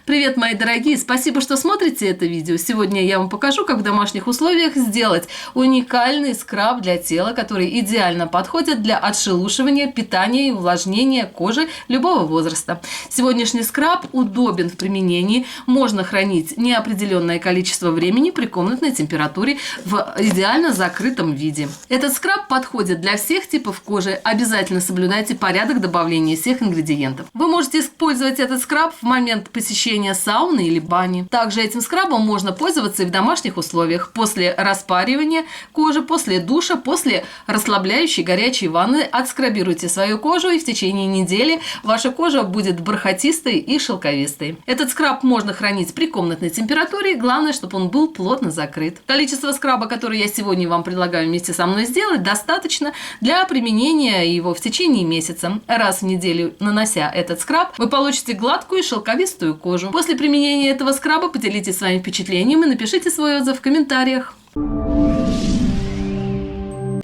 Привет, мои дорогие! Спасибо, что смотрите это видео. Сегодня я вам покажу, как в домашних условиях сделать уникальный скраб для тела, который идеально подходит для отшелушивания, питания и увлажнения кожи любого возраста. Сегодняшний скраб удобен в применении, можно хранить неопределенное количество времени при комнатной температуре в идеально закрытом виде. Этот скраб подходит для всех типов кожи. Обязательно соблюдайте порядок добавления всех ингредиентов. Вы можете использовать этот скраб в момент посещения сауны или бани. Также этим скрабом можно пользоваться и в домашних условиях. После распаривания кожи, после душа, после расслабляющей горячей ванны отскрабируйте свою кожу, и в течение недели ваша кожа будет бархатистой и шелковистой. Этот скраб можно хранить при комнатной температуре, главное, чтобы он был плотно закрыт. Количество скраба, который я сегодня вам предлагаю вместе со мной сделать, достаточно для применения его в течение месяца. Раз в неделю, нанося этот скраб, вы получите гладкую и шелковистую кожу. После применения этого скраба поделитесь своим впечатлением и напишите свой отзыв в комментариях.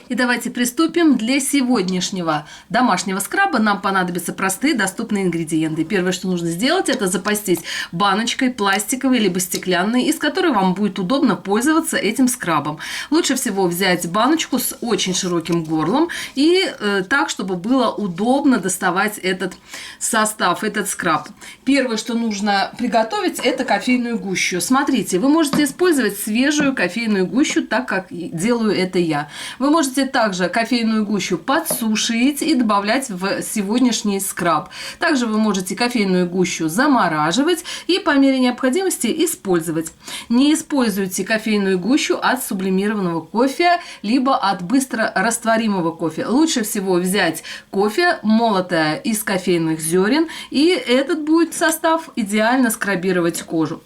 И давайте приступим. Для сегодняшнего домашнего скраба нам понадобятся простые доступные ингредиенты. Первое, что нужно сделать, это запастись баночкой пластиковой либо стеклянной, из которой вам будет удобно пользоваться этим скрабом. Лучше всего взять баночку с очень широким горлом и так, чтобы было удобно доставать этот состав, этот скраб. Первое, что нужно приготовить, это кофейную гущу. Смотрите, вы можете использовать свежую кофейную гущу, так как делаю это я. Вы можете также кофейную гущу подсушить и добавлять в сегодняшний скраб. Также вы можете кофейную гущу замораживать и по мере необходимости использовать. Не используйте кофейную гущу от сублимированного кофе, либо от быстро растворимого кофе. Лучше всего взять кофе, молотое из кофейных зерен, и этот будет состав идеально скрабировать кожу.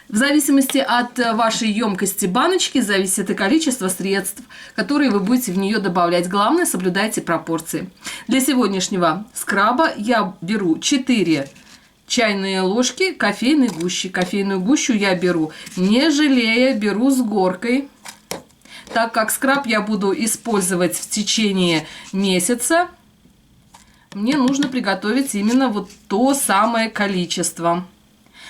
В зависимости от вашей емкости баночки зависит и количество средств, которые вы будете в нее добавлять. Главное, соблюдайте пропорции. Для сегодняшнего скраба я беру 4 чайные ложки кофейной гущи. Кофейную гущу я беру не жалея, беру с горкой. Так как скраб я буду использовать в течение месяца, мне нужно приготовить именно вот то самое количество.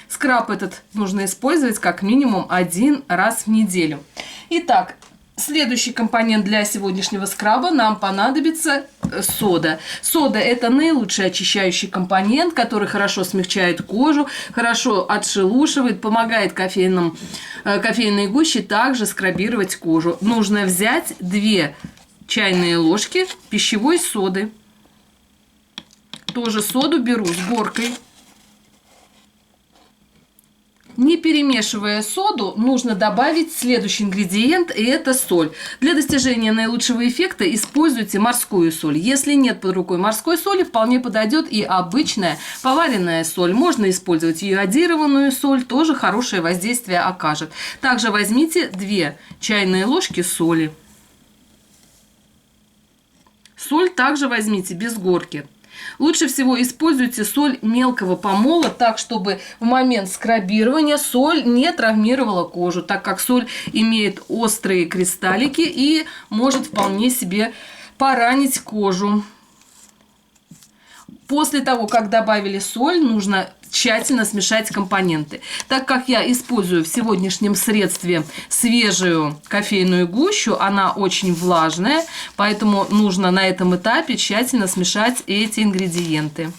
Скраб этот нужно использовать как минимум 1 раз в неделю. Итак, следующий компонент для сегодняшнего скраба нам понадобится сода. Сода – это наилучший очищающий компонент, который хорошо смягчает кожу, хорошо отшелушивает, помогает кофейной гуще также скрабировать кожу. Нужно взять 2 чайные ложки пищевой соды. Тоже соду беру с горкой. Не перемешивая соду, нужно добавить следующий ингредиент, и это соль. Для достижения наилучшего эффекта используйте морскую соль. Если нет под рукой морской соли, вполне подойдет и обычная поваренная соль. Можно использовать йодированную соль, тоже хорошее воздействие окажет. Также возьмите 2 чайные ложки соли. Соль также возьмите без горки. Лучше всего используйте соль мелкого помола, так, чтобы в момент скрабирования соль не травмировала кожу, так как соль имеет острые кристаллики и может вполне себе поранить кожу. После того, как добавили соль, нужно тщательно смешать компоненты. Так как я использую в сегодняшнем средстве свежую кофейную гущу, она очень влажная, поэтому нужно на этом этапе тщательно смешать эти ингредиенты.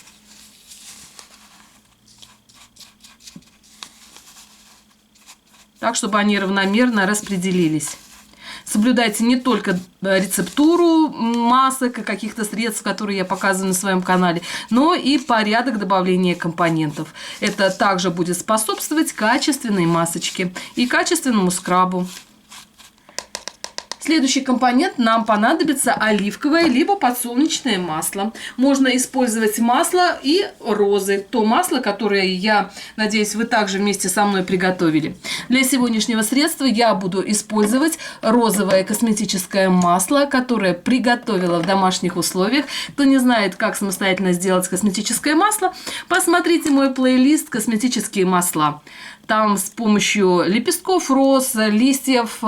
Так, чтобы они равномерно распределились. Соблюдайте не только рецептуру масок и каких-то средств, которые я показываю на своем канале, но и порядок добавления компонентов. Это также будет способствовать качественной масочке и качественному скрабу. Следующий компонент нам понадобится оливковое либо подсолнечное масло. Можно использовать масло и розы. То масло, которое я надеюсь, вы также вместе со мной приготовили. Для сегодняшнего средства я буду использовать розовое косметическое масло, которое приготовила в домашних условиях. Кто не знает, как самостоятельно сделать косметическое масло, посмотрите мой плейлист «Косметические масла». Там с помощью лепестков роз, листьев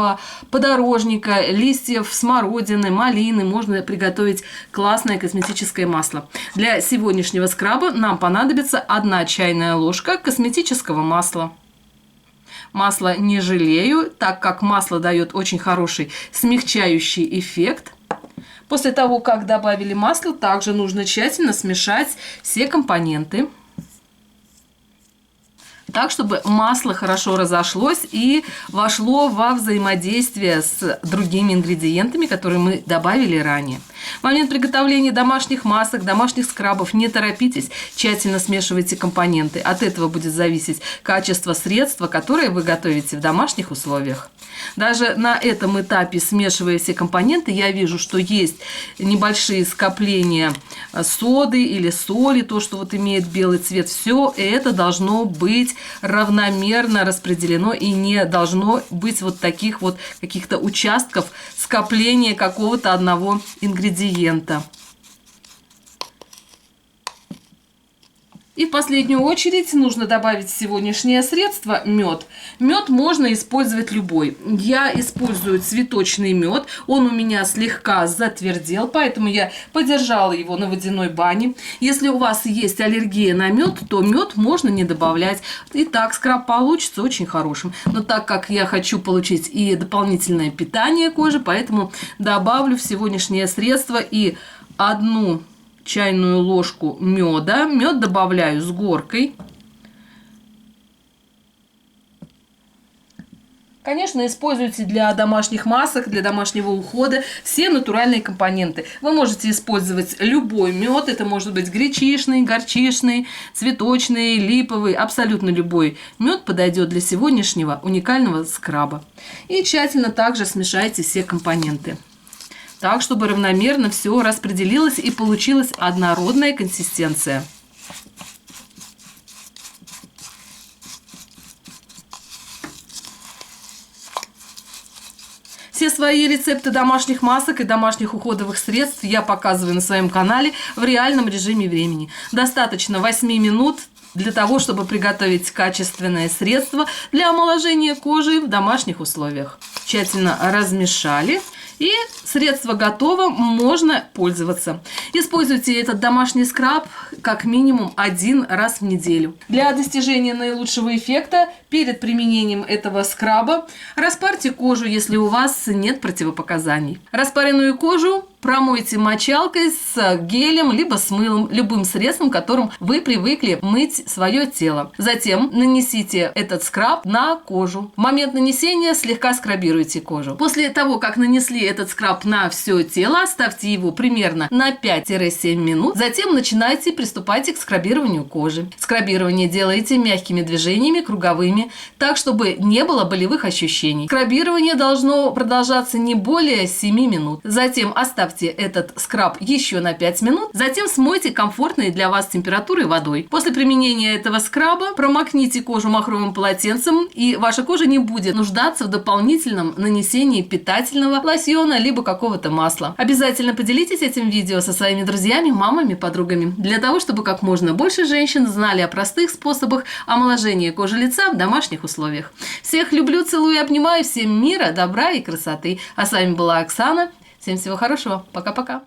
подорожника, листьев смородины, малины можно приготовить классное косметическое масло. Для сегодняшнего скраба нам понадобится 1 чайная ложка косметического масла. Масло не жалею, так как масло дает очень хороший смягчающий эффект. После того, как добавили масло, также нужно тщательно смешать все компоненты, так, чтобы масло хорошо разошлось и вошло во взаимодействие с другими ингредиентами, которые мы добавили ранее. В момент приготовления домашних масок, домашних скрабов не торопитесь, тщательно смешивайте компоненты. От этого будет зависеть качество средства, которое вы готовите в домашних условиях. Даже на этом этапе, смешивая все компоненты, я вижу, что есть небольшие скопления соды или соли, то, что вот имеет белый цвет. Все это должно быть равномерно распределено и не должно быть вот таких вот каких-то участков скопления какого-то одного ингредиента. И в последнюю очередь нужно добавить в сегодняшнее средство мед. Мед можно использовать любой. Я использую цветочный мед. Он у меня слегка затвердел, поэтому я подержала его на водяной бане. Если у вас есть аллергия на мед, то мед можно не добавлять. И так скраб получится очень хорошим. Но так как я хочу получить и дополнительное питание кожи, поэтому добавлю в сегодняшнее средство и 1 чайную ложку меда. Мед добавляю с горкой. Конечно, используйте для домашних масок, для домашнего ухода все натуральные компоненты. Вы можете использовать любой мед. Это может быть гречишный, горчишный, цветочный, липовый. Абсолютно любой мед подойдет для сегодняшнего уникального скраба. И тщательно также смешайте все компоненты, так, чтобы равномерно все распределилось и получилась однородная консистенция. Все свои рецепты домашних масок и домашних уходовых средств я показываю на своем канале в реальном режиме времени. Достаточно 8 минут для того, чтобы приготовить качественное средство для омоложения кожи в домашних условиях. Тщательно размешали. И средство готово, можно пользоваться. Используйте этот домашний скраб как минимум 1 раз в неделю. Для достижения наилучшего эффекта перед применением этого скраба распарьте кожу, если у вас нет противопоказаний. Распаренную кожу промойте мочалкой с гелем, либо с мылом, любым средством, которым вы привыкли мыть свое тело. Затем нанесите этот скраб на кожу. В момент нанесения слегка скрабируйте кожу. После того, как нанесли этот скраб на все тело, оставьте его примерно на 5-7 минут. Затем приступайте к скрабированию кожи. Скрабирование делайте мягкими движениями, круговыми, так, чтобы не было болевых ощущений. Скрабирование должно продолжаться не более 7 минут. Затем оставьте этот скраб еще на 5 минут. Затем смойте комфортной для вас температурой водой. После применения этого скраба промокните кожу махровым полотенцем, и ваша кожа не будет нуждаться в дополнительном нанесении питательного лосьона либо какого-то масла. Обязательно поделитесь этим видео со своими друзьями, мамами, подругами, для того, чтобы как можно больше женщин знали о простых способах омоложения кожи лица в домашних условиях. Всех люблю, целую и обнимаю. Всем мира, добра и красоты. А с вами была Оксана. Всем всего хорошего. Пока-пока.